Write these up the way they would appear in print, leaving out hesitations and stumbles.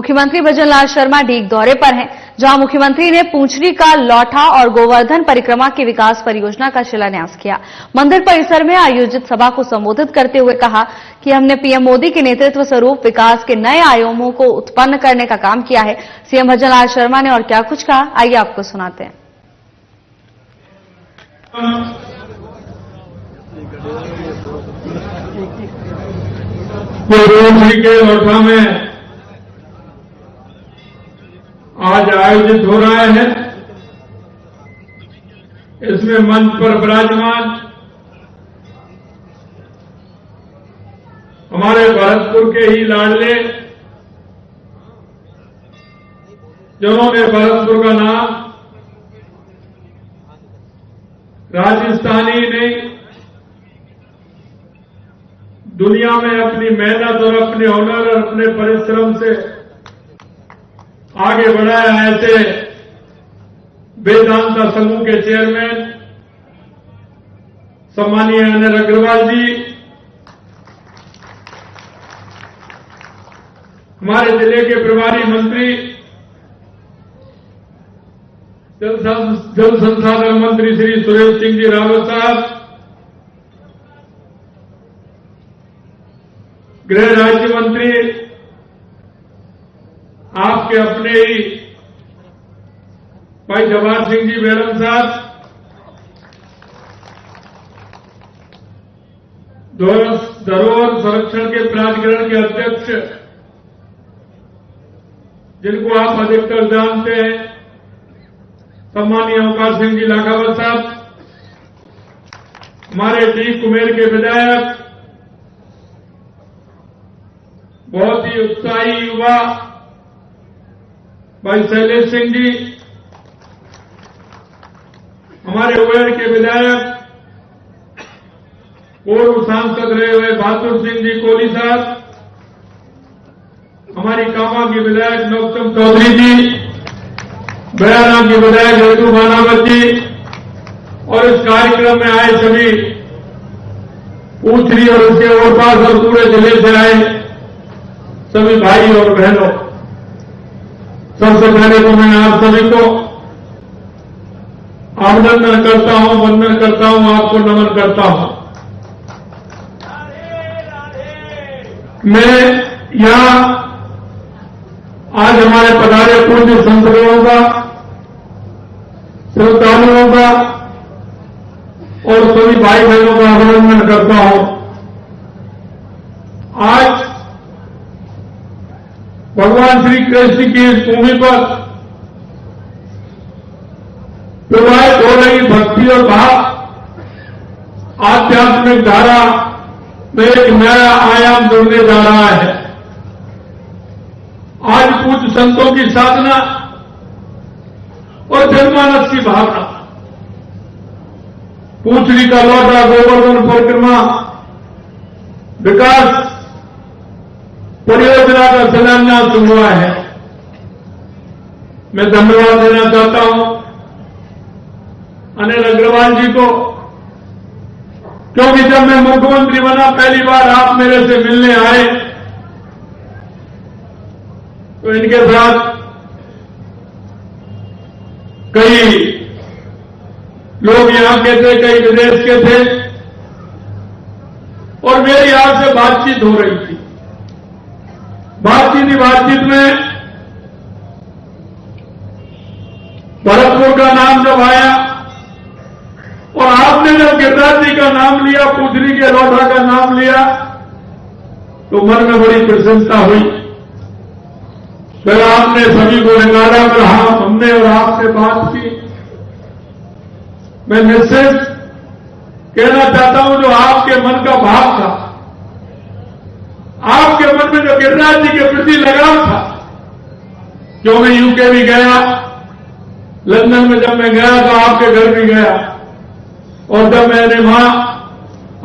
मुख्यमंत्री भजनलाल शर्मा डीग दौरे पर हैं, जहां मुख्यमंत्री ने पूंछरी का लौठा और गोवर्धन परिक्रमा की विकास परियोजना का शिलान्यास किया। मंदिर परिसर में आयोजित सभा को संबोधित करते हुए कहा कि हमने पीएम मोदी के नेतृत्व स्वरूप विकास के नए आयामों को उत्पन्न करने का काम किया है। सीएम भजनलाल शर्मा ने और क्या कुछ कहा, आइए आपको सुनाते हैं। पूंछरी के लौठा में आज आयोजित हो रहा है। इसमें मंच पर विराजमान हमारे भरतपुर के ही लाडले, जिन्होंने भरतपुर का नाम राजस्थानी नहीं दुनिया में अपनी मेहनत और अपने हुनर और अपने परिश्रम से आगे बढ़ाया। ऐसे वेदांता समूह के चेयरमैन सम्मानीय अनिल अग्रवाल जी, हमारे जिले के प्रभारी मंत्री जल संसाधन मंत्री श्री सुरेश सिंह जी रावत साहब, गृह राज्य मंत्री आपके अपने ही भाई जवाहर सिंह जी मैडम साहब, धरोहर संरक्षण के प्राधिकरण के अध्यक्ष जिनको आप अधिकतर जानते हैं, सम्मानीय अवकाश सिंह जी लाखावत साहब, हमारे डी कुमेर के विधायक, बहुत ही उत्साही युवा भाई शैलेश सिंह जी, हमारे उबेर के विधायक पूर्व सांसद रहे हुए बहादुर सिंह जी कोहली साहब, हमारी कामा की विधायक नौतम चौधरी जी, बयाना की विधायक रतु मानावत जी और इस कार्यक्रम में आए सभी पूंछरी और उसके और पास और पूरे जिले से आए सभी भाई और बहनों, सबसे पहले तो मैं आप सभी को अभिनंदन करता हूं, वंदन करता हूं, आपको नमन करता हूं। मैं यहां आज हमारे पधारे पूज्य संतों का, श्रद्धालुओं का और सभी भाई बहनों का अभिनंदन करता हूं। आज भगवान श्री कृष्ण की इस भूमि पर प्रवाहित हो रही भक्ति और भाव आध्यात्मिक धारा में एक नया आयाम जुड़ने जा रहा है। आज पूज्य संतों की साधना और जनमानस की भावना, पूंछरी का लौटा गोवर्धन परिक्रमा विकास परियोजना का शिलान्यास हुआ है। मैं धन्यवाद देना चाहता हूं अनिल अग्रवाल जी को, क्योंकि जब मैं मुख्यमंत्री बना पहली बार आप मेरे से मिलने आए तो इनके साथ कई लोग यहां के थे, कई विदेश के थे और मेरी आपसे बातचीत हो रही थी। बातचीत में भरतपुर का नाम जब आया और आपने जब गिरिराज जी का नाम लिया, पूंछरी के लौठा का नाम लिया, तो मन में बड़ी प्रसन्नता हुई। फिर आपने सभी को निकाला, फिर हमने और आपसे बात की। मैं निश्चित कहना चाहता हूं जो आपके मन का भाव था, आपके मन में जो गिरिराज जी के प्रति लगाव था, क्यों मैं यूके भी गया, लंदन में जब मैं गया तो आपके घर भी गया और जब मैंने वहां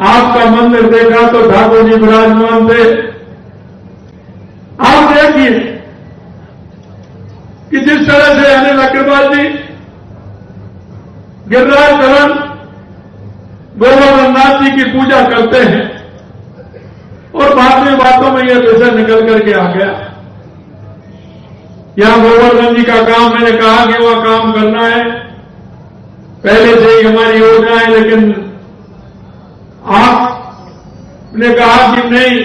आपका मंदिर देखा तो ठाकुर जी विराजमान थे। आप देखिए कि जिस तरह से अनिल अग्रवाल जी गिरिराज धरन गोवर्धन नाथ जी की पूजा करते हैं और बाद में बातों में यह विषय निकल करके आ गया। यहां गोवर्धन जी का काम मैंने कहा कि वह काम करना है, पहले से ही हमारी योजना है, लेकिन आपने कहा कि नहीं,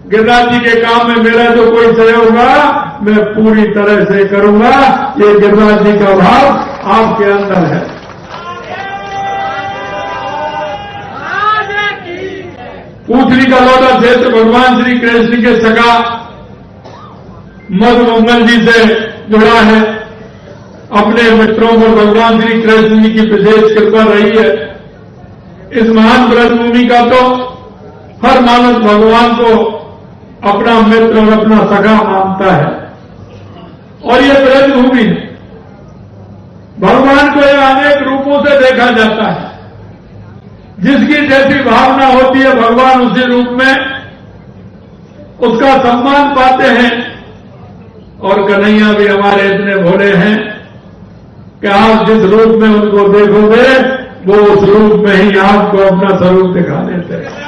गिरिराज जी के काम में मेरा जो कोई सहयोग होगा मैं पूरी तरह से करूंगा। ये गिरिराज जी का भाव आपके अंदर है। पूथली का लौटा क्षेत्र भगवान श्री कृष्ण के सखा मधु मंगल जी से जुड़ा है। अपने मित्रों पर भगवान श्री कृष्ण जी की विशेष कृपा रही है। इस महान ब्रजभूमि का तो हर मानव भगवान को अपना मित्र और अपना सखा मानता है, और ये ब्रजभूमि भगवान को अनेक रूपों से देखा जाता है। जिसकी जैसी भावना होती है भगवान उसी रूप में उसका सम्मान पाते हैं। और कन्हैया भी हमारे इतने भोले हैं कि आप जिस रूप में उनको देखोगे वो उस रूप में ही आपको अपना स्वरूप दिखा देते हैं।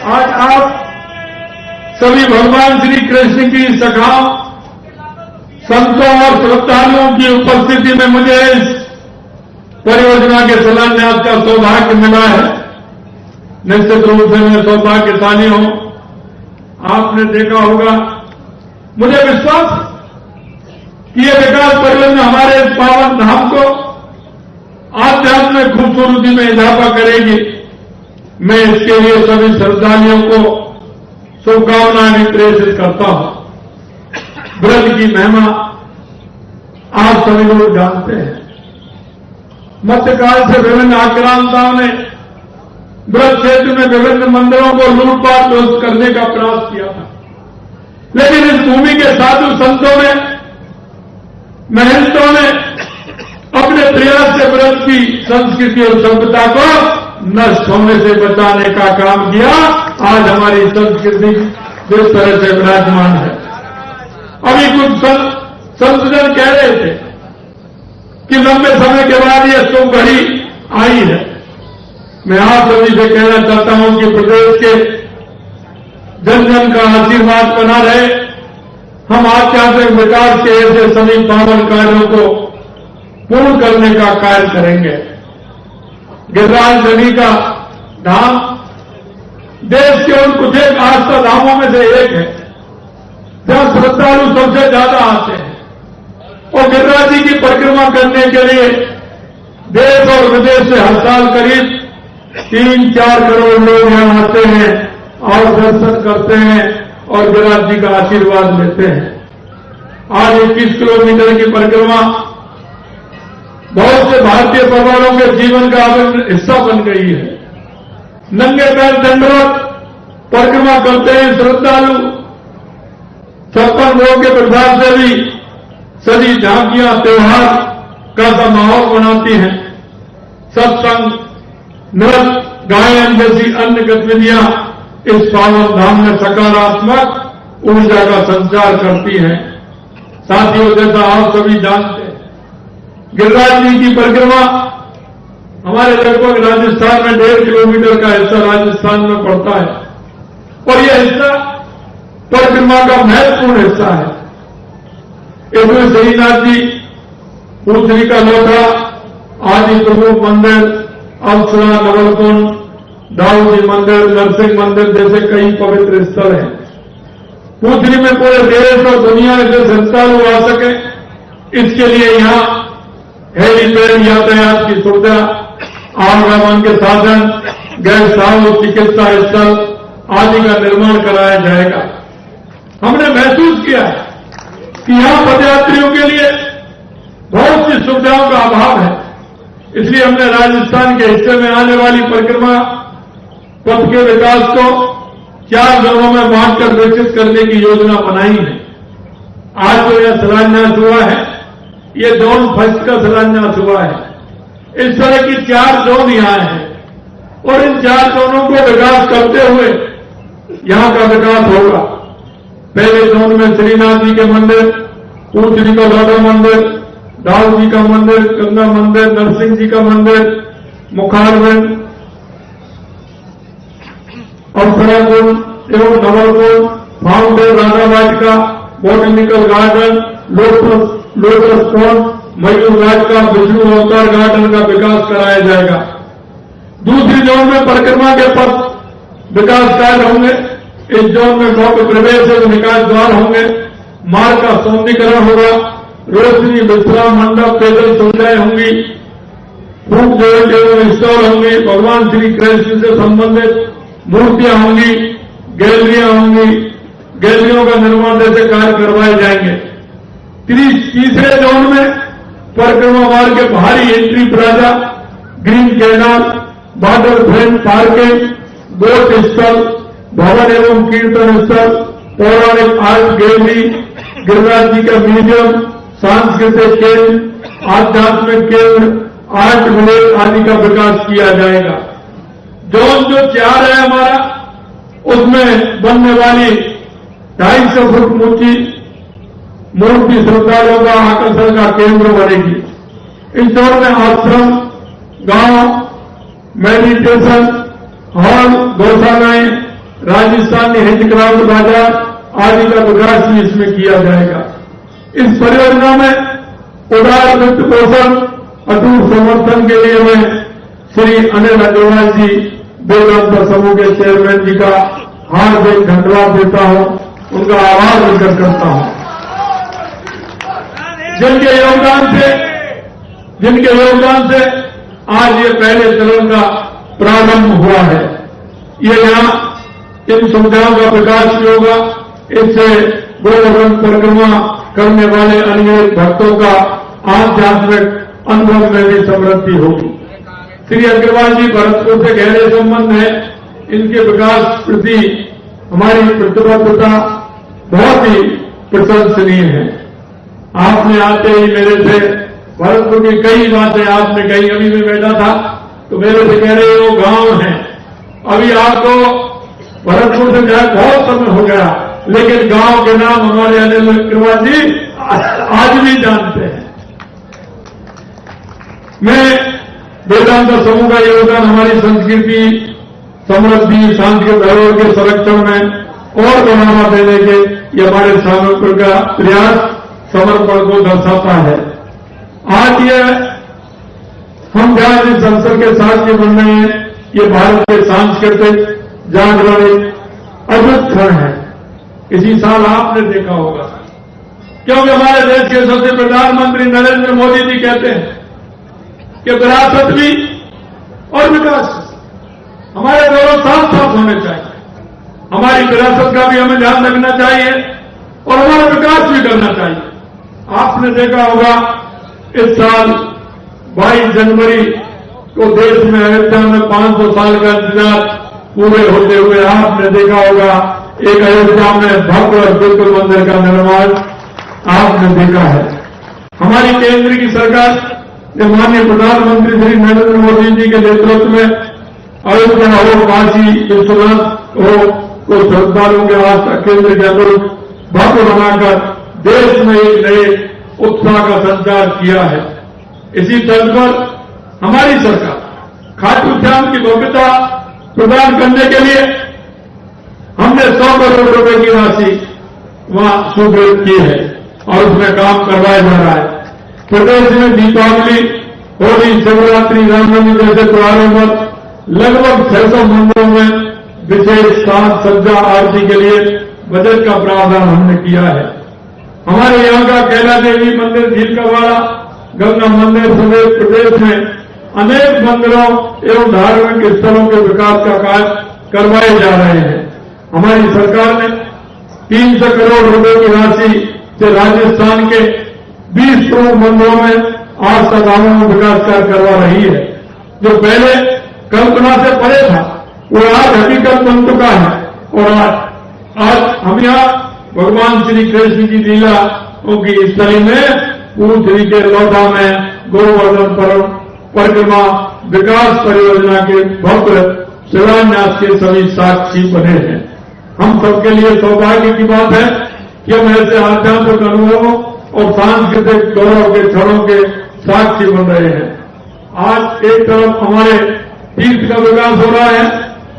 आज आप सभी भगवान श्री कृष्ण की सखाओं, संतों और श्रद्धालुओं की उपस्थिति में मुझे इस परियोजना के शिलान्यास का सौभाग्य मिला है। निश्चित रूप से मैं सौभाग्यशाली हूं। आपने देखा होगा, मुझे विश्वास कि ये विकास परियोजना हमारे इस पावन धाम को आध्यात्मिक खूबसूरती में इजाफा करेगी। मैं इसके लिए सभी श्रद्धालुओं को शुभकामनाएं प्रेषित करता हूं। ब्रज की महिमा आप सभी लोग जानते हैं। मध्यकाल से विभिन्न आक्रांताओं ने ब्रज क्षेत्र में विभिन्न मंदिरों को लूटपाट ध्वस्त करने का प्रयास किया था, लेकिन इस भूमि के साधु संतों ने, महंतों ने अपने प्रयास से ब्रज की संस्कृति और सभ्यता को नष्ट होने से बचाने का काम किया। आज हमारी संस्कृति जिस तरह से विराजमान है। अभी कुछ संतजन कह रहे थे कि लंबे समय के बाद यह शुभ घड़ी आई है। मैं आप सभी से कहना चाहता हूं कि प्रदेश के जन जन का आशीर्वाद बना रहे। हम आध्यात्मिक विकास के ऐसे सभी पावन कार्यों को पूर्ण करने का कार्य करेंगे। गिरिराज नदी का धाम देश के उन कुछ एक आस्था धामों में से एक है जहां श्रद्धालु सबसे ज्यादा आते हैं, और गिरिराज जी की परिक्रमा करने के लिए देश और विदेश से हर साल करीब 3-4 करोड़ लोग यहां आते हैं और दर्शन करते हैं और गिरिराज जी का आशीर्वाद लेते हैं। आज 21 किलोमीटर की परिक्रमा बहुत से भारतीय परिवारों के जीवन का हिस्सा बन गई है। नंगे पैर दंडवत परिक्रमा करते हैं श्रद्धालु। 56 भोग के प्रसाद से भी सभी झांकियां त्योहार का सा माहौल बनाती हैं। सत्संग, नृत्य, गायन जैसी अन्य गतिविधियां इस पावन धाम में सकारात्मक ऊर्जा का संचार करती हैं। साथियों, जैसा आप सभी जानते हैं, गिरिराज जी की परिक्रमा हमारे लगभग राजस्थान में 1.5 किलोमीटर का हिस्सा राजस्थान में पड़ता है, और यह हिस्सा परिक्रमा का महत्वपूर्ण हिस्सा है। इसमें श्रीनाथ जी, पूथली का लौटा, आदि प्रमुख मंदिर, अवसरा, नवलकुंड, दाऊ जी मंदिर, नरसिंह मंदिर जैसे कई पवित्र स्थल हैं। पूथली में पूरे देश और दुनिया से श्रद्धालु आ सके, इसके लिए यहां हेलीपैड यातायात की सुविधा, आवागमन के साधन, गैस हाउस, चिकित्सा स्थल आदि का निर्माण कराया जाएगा। हमने महसूस किया कि यहां पदयात्रियों के लिए बहुत सी सुविधाओं का अभाव है, इसलिए हमने राजस्थान के हिस्से में आने वाली परिक्रमा पथ के विकास को 4 जोनों में बांटकर विकसित करने की योजना बनाई है। आज जो यह शिलान्यास हुआ है, ये जोन फर्स्ट का शिलान्यास हुआ है। इस तरह की 4 जोन यहां हैं, और इन 4 जोनों को विकास करते हुए यहां का विकास होगा। पहले जोन में श्रीनाथ जी के मंदिर, पूथली का लौटा मंदिर, दाऊ जी का मंदिर, गंगा मंदिर, नरसिंह जी का मंदिर, मुखारबिंद और सराकुंड एवं नवलकुंड, माउंटेन राधा वाटिका, बोटेनिकल गार्डन, लोटस पॉन्ड, मयूर वाटिका, विष्णु अवतार गार्डन का विकास कराया जाएगा। दूसरी जोन में परिक्रमा के पथ विकास कार्य होंगे। इस जोन में गौ प्रवेश और निकास द्वार होंगे। मार्ग का सौंदर्यीकरण होगा। रोशनी, विश्राम मंडप, पेदल सुविधाएं होंगी। फूड जगत एवं स्टॉल होंगे। भगवान श्री कृष्ण से संबंधित मूर्तियां होंगी, गैलरियां होंगी। गैलरियों का निर्माण जैसे कार्य करवाए जाएंगे। तीसरे जोन में परिक्रमा मार्ग के बाहरी entry plaza, green canal, water front parking, boat स्थल, भवन एवं कीर्तन स्थल, पौराणिक आर्ट गैलरी, गिरिराज जी का म्यूजियम, सांस्कृतिक केंद्र, आध्यात्मिक केंद्र, आर्ट विलेज आदि का विकास किया जाएगा। जोन जो 4 है हमारा, उसमें बनने वाली 250 फुट ऊंची मूर्ति श्रद्धालुओं का आकर्षण का केंद्र बनेगी। इस जोन में आश्रम, गांव, मेडिटेशन हॉल, गौशालाएं, राजस्थानी हैंडीक्राफ्ट बाजार आदि का विकास भी इसमें किया जाएगा। इस परियोजना में उदार वित्त पोषण, अटूट समर्थन के लिए मैं श्री अनिल अग्रवाल जी, वेदांता समूह के चेयरमैन जी का हार्दिक धन्यवाद देता हूं, उनका आभार व्यक्त करता हूं, जिनके योगदान से आज ये पहले चरण का प्रारंभ हुआ है। ये यहां इन सुविधाओं का विकास भी होगा। इससे गोवर्धन परिक्रमा करने वाले अनेक भक्तों का आध्यात्मिक अनुभव में भी समृद्धि होगी। श्री अग्रवाल जी भरतपुर से गहरे संबंध है। इनके विकास प्रति हमारी प्रतिबद्धता बहुत ही प्रशंसनीय है। आपने आते ही मेरे से भरतपुर की कई बातें आपने कही। अभी मैं बैठा था तो मेरे से कह रहे वो गांव है। अभी आपको भरतपुर से जाए बहुत समय हो गया, लेकिन गांव के नाम हमारे अनिल अग्रवाल जी आज भी जानते हैं। मैं वेदांता समूह का योगदान हमारी संस्कृति, समृद्धि, सांस्कृतिक धरोहर के संरक्षण में और बढ़ावा देने के ये हमारे सामूहिक का प्रयास समर्पण को दर्शाता है। आज ये हम जहां जिस अवसर के साथ ये बन रहे हैं, ये भारत के सांस्कृतिक जागरण एक अद्भुत क्षण है। इसी साल आपने देखा होगा, क्योंकि हमारे देश के सबसे प्रधानमंत्री नरेंद्र मोदी जी कहते हैं कि विरासत भी और विकास हमारे दोनों साथ साथ होने चाहिए। हमारी विरासत का भी हमें ध्यान रखना चाहिए और हमारा विकास भी करना चाहिए। आपने देखा होगा इस साल 22 जनवरी को देश में अयोध्या में 500 साल का इंतजार पूरे होते हुए आपने देखा होगा एक अयोध्या में भव्य और दिव्य मंदिर का निर्माण आपने देखा है। हमारी केंद्र की सरकार ने माननीय प्रधानमंत्री श्री नरेंद्र मोदी जी के नेतृत्व में अयोध्या हो, काशी विश्वनाथ हो को श्रद्धालुओं के आस्था केंद्र के अनुरूप भव्य बनाकर देश में एक नए उत्साह का संचार किया है। इसी तर्ज पर हमारी सरकार खाटू श्याम की भव्यता प्रदान करने के लिए हमने 100 करोड़ रुपए की राशि वहां स्वीकृत की है और उसमें काम करवाया जा रहा है। प्रदेश में दीपावली, होली, शिवरात्रि, रामनवमी जैसे त्योहारों पर लगभग 600 मंदिरों में विशेष साज सज्जा आरती के लिए बजट का प्रावधान हमने किया है। हमारे यहां का कैला देवी मंदिर, झील का वाड़ा, गंगा मंदिर समेत प्रदेश में अनेक मंदिरों एवं धार्मिक स्थलों के विकास का कार्य करवाए जा रहे हैं। हमारी सरकार ने 300 करोड़ रुपए की राशि से राजस्थान के 20 प्रमुख मंदिरों में आस्था धामों में विकास कार्य करवा रही है। जो पहले कल्पना से परे था वो आज हकीकत बन चुका है और आज हम यहाँ भगवान श्री कृष्ण की लीला की स्थली में पूरी के लौटा में गोवर्धन परिक्रमा विकास परियोजना के भव्य शिलान्यास के सभी साक्षी बने हैं। हम सबके लिए सौभाग्य की बात है कि हम ऐसे आध्यात्मिक अनुभवों और सांस्कृतिक गौरव के क्षणों के साक्षी बन रहे हैं। आज एक तरफ हमारे तीर्थ का विकास हो रहा है,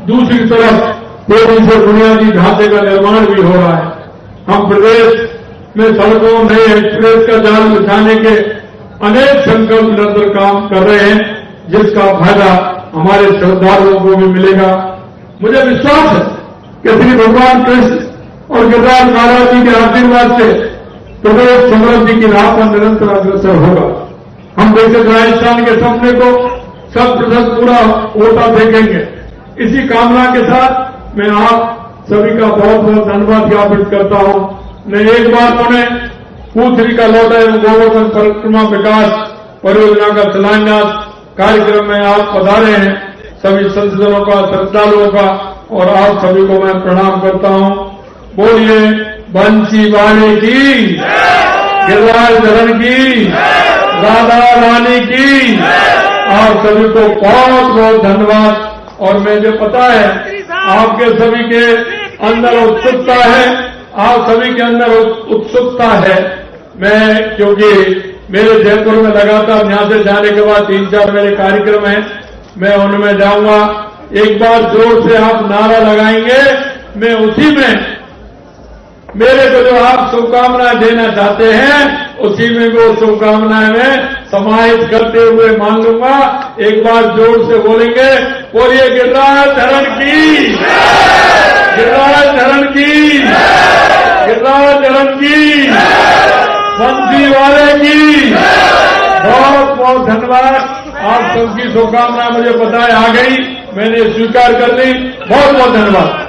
दूसरी तरफ तेजी से बुनियादी ढांचे का निर्माण भी हो रहा है। हम प्रदेश में सड़कों, नए एक्सप्रेस का जाल बिछाने के अनेक संकल्प निरंतर काम कर रहे हैं, जिसका फायदा हमारे श्रद्धालुओं को भी मिलेगा। मुझे विश्वास है कि श्री भगवान कृष्ण और गिरिराज महाराज जी के आशीर्वाद से प्रदेश समृद्धि की राह पर निरंतर अग्रसर होगा। हम विकसित राजस्थान के सपने को शत प्रतिशत पूरा होता देखेंगे। इसी कामना के साथ मैं आप सभी का बहुत बहुत धन्यवाद ज्ञापित करता हूं। मैं एक बार उन्हें पूथरी का लौटा एवं गोवर्धन परिक्रमा विकास परियोजना का शिलान्यास कार्यक्रम में आप पधारे हैं। सभी संसदों का, श्रद्धालुओं का और आप सभी को मैं प्रणाम करता हूं। बोलिए बंसी वाणी की, गिरिराज धरण की, राधा रानी की। आप सभी को बहुत बहुत धन्यवाद। और मुझे पता है आपके सभी के अंदर उत्सुकता है, आप सभी के अंदर उत्सुकता है। मैं, क्योंकि मेरे जयपुर में लगातार यहां से जाने के बाद 3-4 मेरे कार्यक्रम हैं, मैं उनमें जाऊंगा। एक बार जोर से आप नारा लगाएंगे, मैं उसी में मेरे को जो आप शुभकामनाएं देना चाहते हैं, उसी में वो शुभकामनाएं में समाहित करते हुए मान लूंगा। एक बार जोर से बोलेंगे, बोलिए गिरिराज धरण की, गिरिराज धरण की, गिरिराज धरण की, बंसी वाले की। बहुत बहुत धन्यवाद। आप सबकी शुभकामनाएं मुझे पता है आ गई, मैंने स्वीकार कर ली। बहुत बहुत धन्यवाद।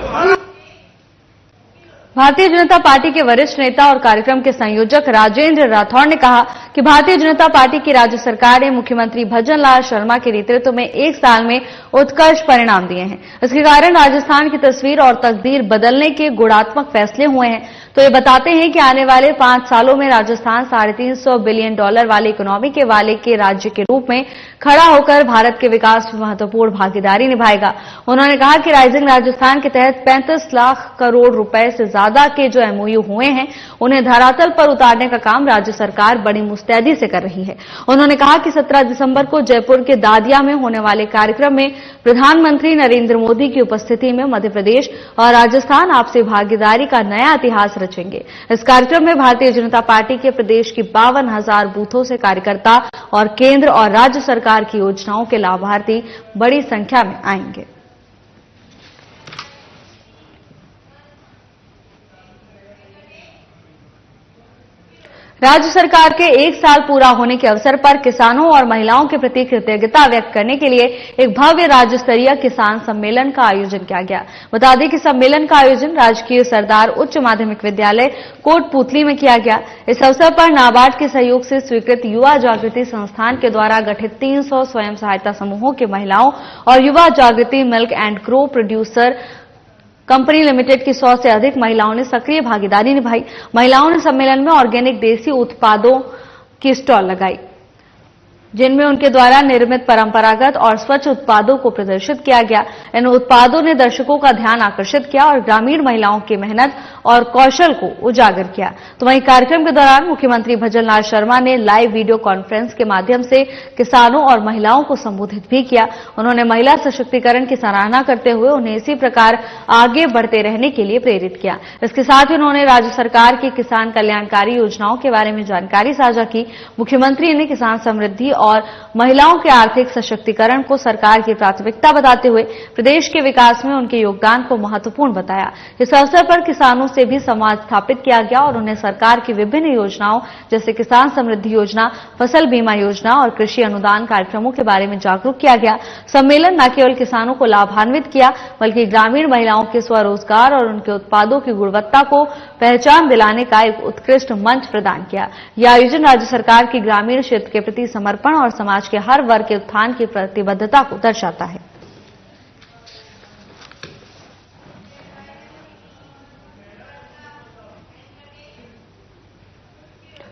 भारतीय जनता पार्टी के वरिष्ठ नेता और कार्यक्रम के संयोजक राजेंद्र राठौड़ ने कहा कि भारतीय जनता पार्टी की राज्य सरकार ने मुख्यमंत्री भजनलाल शर्मा के नेतृत्व में 1 साल में उत्कृष्ट परिणाम दिए हैं। इसके कारण राजस्थान की तस्वीर और तकदीर बदलने के गुणात्मक फैसले हुए हैं। तो ये बताते हैं कि आने वाले 5 सालों में राजस्थान $350 बिलियन वाले इकोनॉमी के वाले के राज्य के रूप में खड़ा होकर भारत के विकास में महत्वपूर्ण भागीदारी निभाएगा। उन्होंने कहा कि राइजिंग राजस्थान के तहत 35 लाख करोड़ रुपए से ज्यादा के जो एमओयू हुए हैं, उन्हें धरातल पर उतारने का काम राज्य सरकार बड़ी मुस्तैदी से कर रही है। उन्होंने कहा कि 17 दिसंबर को जयपुर के दादिया में होने वाले कार्यक्रम में प्रधानमंत्री नरेंद्र मोदी की उपस्थिति में मध्य प्रदेश और राजस्थान आपसी भागीदारी का नया इतिहास रचेंगे। इस कार्यक्रम में भारतीय जनता पार्टी के प्रदेश की 52,000 बूथों से कार्यकर्ता और केंद्र और राज्य सरकार की योजनाओं के लाभार्थी बड़ी संख्या में आएंगे। राज्य सरकार के 1 साल पूरा होने के अवसर पर किसानों और महिलाओं के प्रति कृतज्ञता व्यक्त करने के लिए एक भव्य राज्य स्तरीय किसान सम्मेलन का आयोजन किया गया। बता दें कि सम्मेलन का आयोजन राजकीय सरदार उच्च माध्यमिक विद्यालय कोटपूतली में किया गया। इस अवसर पर नाबार्ड के सहयोग से स्वीकृत युवा जागृति संस्थान के द्वारा गठित 300 स्वयं सहायता समूहों के महिलाओं और युवा जागृति milk and grow producer company limited की 100 से अधिक महिलाओं ने सक्रिय भागीदारी निभाई। महिलाओं ने सम्मेलन में ऑर्गेनिक देसी उत्पादों की स्टॉल लगाई, जिनमें उनके द्वारा निर्मित परंपरागत और स्वच्छ उत्पादों को प्रदर्शित किया गया। इन उत्पादों ने दर्शकों का ध्यान आकर्षित किया और ग्रामीण महिलाओं की मेहनत और कौशल को उजागर किया। तो वहीं कार्यक्रम के दौरान मुख्यमंत्री भजनलाल शर्मा ने लाइव वीडियो कॉन्फ्रेंस के माध्यम से किसानों और महिलाओं को संबोधित भी किया। उन्होंने महिला सशक्तिकरण की सराहना करते हुए उन्हें इसी प्रकार आगे बढ़ते रहने के लिए प्रेरित किया। इसके साथ ही उन्होंने राज्य सरकार की किसान कल्याणकारी योजनाओं के बारे में जानकारी साझा की। मुख्यमंत्री ने किसान समृद्धि और महिलाओं के आर्थिक सशक्तिकरण को सरकार की प्राथमिकता बताते हुए प्रदेश के विकास में उनके योगदान को महत्वपूर्ण बताया। इस अवसर पर किसानों से भी संवाद स्थापित किया गया और उन्हें सरकार की विभिन्न योजनाओं जैसे किसान समृद्धि योजना, फसल बीमा योजना और कृषि अनुदान कार्यक्रमों के बारे में जागरूक किया गया। सम्मेलन न केवल किसानों को लाभान्वित किया, बल्कि ग्रामीण महिलाओं के स्वरोजगार और उनके उत्पादों की गुणवत्ता को पहचान दिलाने का एक उत्कृष्ट मंच प्रदान किया। यह आयोजन राज्य सरकार की ग्रामीण क्षेत्र के प्रति समर्पण और समाज के हर वर्ग के उत्थान की प्रतिबद्धता को दर्शाता है।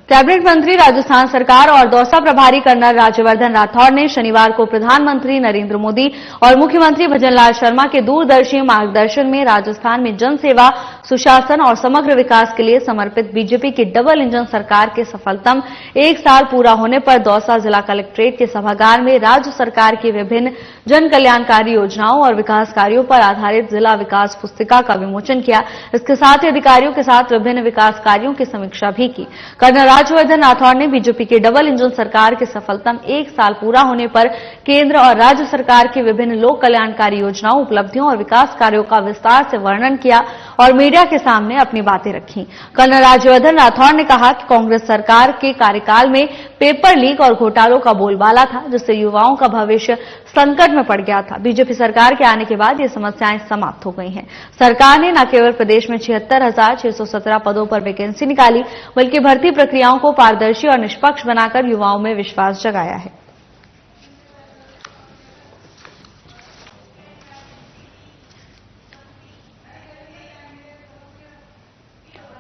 कैबिनेट मंत्री राजस्थान सरकार और दौसा प्रभारी कर्नल राज्यवर्धन राठौड़ ने शनिवार को प्रधानमंत्री नरेंद्र मोदी और मुख्यमंत्री भजनलाल शर्मा के दूरदर्शी मार्गदर्शन में राजस्थान में जन सेवा सुशासन और समग्र विकास के लिए समर्पित बीजेपी की डबल इंजन सरकार के सफलतम 1 साल पूरा होने पर दौसा जिला कलेक्ट्रेट के सभागार में राज्य सरकार की विभिन्न जन कल्याणकारी योजनाओं और विकास कार्यों पर आधारित जिला विकास पुस्तिका का विमोचन किया। इसके साथ ही अधिकारियों के साथ विभिन्न विकास कार्यों की समीक्षा भी की। कर्नल राज्यवर्धन राठौड़ ने बीजेपी की डबल इंजन सरकार के सफलतम 1 साल पूरा होने पर केंद्र और राज्य सरकार की विभिन्न लोक कल्याणकारी योजनाओं, उपलब्धियों और विकास कार्यों का विस्तार से वर्णन किया और मीडिया के सामने अपनी बातें रखी। कर्नल राज्यवर्धन राठौड़ ने कहा कि कांग्रेस सरकार के कार्यकाल में पेपर लीक और घोटालों का बोलबाला था, जिससे युवाओं का भविष्य संकट में पड़ गया था। बीजेपी सरकार के आने के बाद ये समस्याएं समाप्त हो गई हैं। सरकार ने न केवल प्रदेश में 76,617 पदों पर वैकेंसी निकाली, बल्कि भर्ती प्रक्रियाओं को पारदर्शी और निष्पक्ष बनाकर युवाओं में विश्वास जगाया है।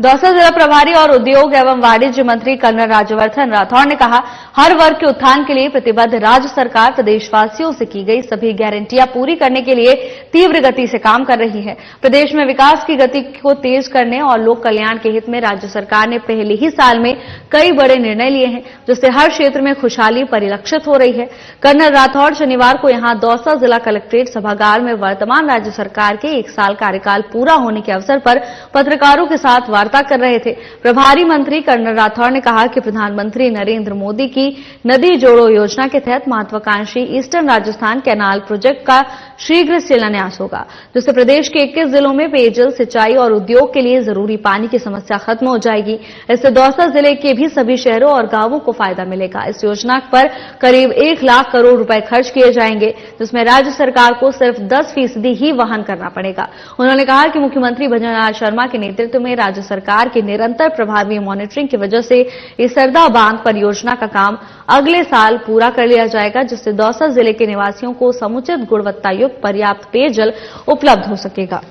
दौसा जिला प्रभारी और उद्योग एवं वाणिज्य मंत्री कर्नल राज्यवर्धन राठौड़ ने कहा, हर वर्ग के उत्थान के लिए प्रतिबद्ध राज्य सरकार प्रदेशवासियों से की गई सभी गारंटियां पूरी करने के लिए तीव्र गति से काम कर रही है। प्रदेश में विकास की गति को तेज करने और लोक कल्याण के हित में राज्य सरकार ने पहले ही साल में कई बड़े निर्णय लिए हैं, जिससे हर क्षेत्र में खुशहाली परिलक्षित हो रही है। कर्नल राठौड़ शनिवार को यहां दौसा जिला कलेक्ट्रेट सभागार में वर्तमान राज्य सरकार के 1 साल कार्यकाल पूरा होने के अवसर पर पत्रकारों के साथ वार्ता कर रहे थे। प्रभारी मंत्री कर्नल राठौड़ ने कहा कि प्रधानमंत्री नरेंद्र मोदी की नदी जोड़ो योजना के तहत महत्वाकांक्षी ईस्टर्न राजस्थान कैनाल प्रोजेक्ट का शीघ्र शिलान्यास होगा, जिससे प्रदेश के 21 जिलों में पेयजल, सिंचाई और उद्योग के लिए जरूरी पानी की समस्या खत्म हो जाएगी। इससे दौसा जिले के भी सभी शहरों और गांवों को फायदा मिलेगा। इस योजना पर करीब 1 लाख करोड़ रुपए खर्च किए जाएंगे, जिसमें राज्य सरकार को सिर्फ 10% ही वहन करना पड़ेगा। उन्होंने कहा कि मुख्यमंत्री भजनलाल शर्मा के नेतृत्व में राज्य सरकार की निरंतर प्रभावी मॉनिटरिंग की वजह से इस सरदा बांध परियोजना का काम अगले साल पूरा कर लिया जाएगा, जिससे दौसा जिले के निवासियों को समुचित गुणवत्ता युक्त पर्याप्त पेयजल उपलब्ध हो सकेगा।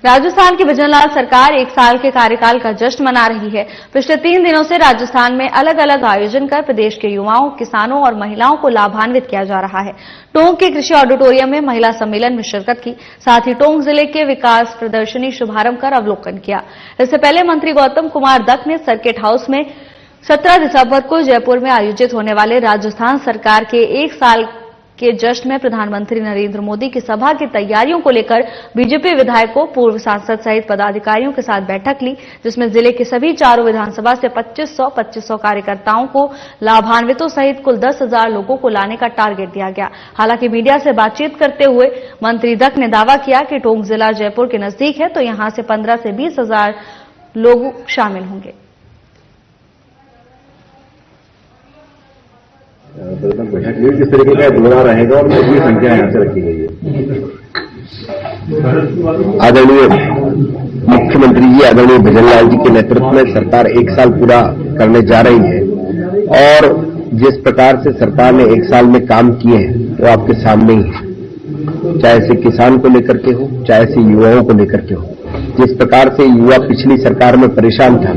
राजस्थान की भजनलाल सरकार 1 साल के कार्यकाल का जश्न मना रही है। पिछले 3 दिनों से राजस्थान में अलग अलग आयोजन कर प्रदेश के युवाओं, किसानों और महिलाओं को लाभान्वित किया जा रहा है। टोंक के कृषि ऑडिटोरियम में महिला सम्मेलन में शिरकत की, साथ ही टोंक जिले के विकास प्रदर्शनी शुभारंभ कर अवलोकन किया। इससे पहले मंत्री गौतम कुमार दत्त ने सर्किट हाउस में 17 दिसंबर को जयपुर में आयोजित होने वाले राजस्थान सरकार के 1 साल के जश्न में प्रधानमंत्री नरेंद्र मोदी की सभा की तैयारियों को लेकर बीजेपी विधायकों, पूर्व सांसद सहित पदाधिकारियों के साथ बैठक ली, जिसमें जिले के सभी 4 विधानसभा से 2500 कार्यकर्ताओं को लाभान्वितों सहित कुल 10,000 लोगों को लाने का टारगेट दिया गया। हालांकि मीडिया से बातचीत करते हुए मंत्री दत्त ने दावा किया कि टोंक जिला जयपुर के नजदीक है, तो यहां से 15 से 20,000 लोग शामिल होंगे। किस तरीके का दौरा रहेगा और कितनी संख्या यहाँ से रखी गई है? आदरणीय मुख्यमंत्री जी, आदरणीय भजनलाल जी के नेतृत्व में सरकार 1 साल पूरा करने जा रही है और जिस प्रकार से सरकार ने 1 साल में काम किए हैं वो आपके सामने ही है, चाहे से किसान को लेकर के हो, चाहे से युवाओं को लेकर के हो। जिस प्रकार से युवा पिछली सरकार में परेशान था,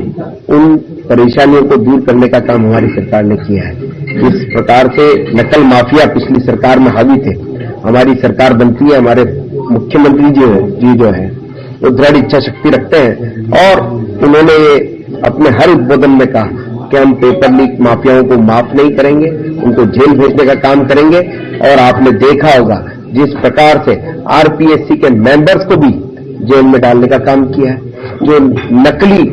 उन परेशानियों को दूर करने का काम हमारी सरकार ने किया है। जिस प्रकार से नकल माफिया पिछली सरकार में हावी थे, हमारी सरकार बनती है, हमारे मुख्यमंत्री जी जो है वो दृढ़ इच्छा शक्ति रखते हैं और उन्होंने अपने हर उद्बोधन में कहा कि हम पेपर लीक माफियाओं को माफ नहीं करेंगे, उनको जेल भेजने का काम करेंगे। और आपने देखा होगा जिस प्रकार से आरपीएससी के मेंबर्स को भी जेल में डालने का काम किया है, जो नकली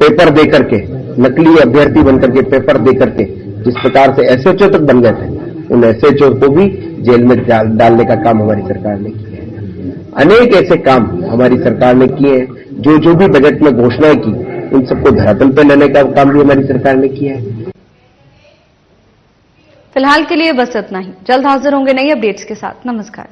पेपर देकर के, नकली अभ्यर्थी बनकर के पेपर देकर के जिस प्रकार से एसएचओ तक बन गए थे, उन एसएचओ को भी जेल में डालने का काम हमारी सरकार ने किया है। अनेक ऐसे काम हमारी सरकार ने किए हैं। जो भी बजट में घोषणाएं की, उन सबको धरातल पर लाने का काम भी हमारी सरकार ने किया है। फिलहाल के लिए बस इतना ही। जल्द हाजिर होंगे नई अपडेट्स के साथ। नमस्कार।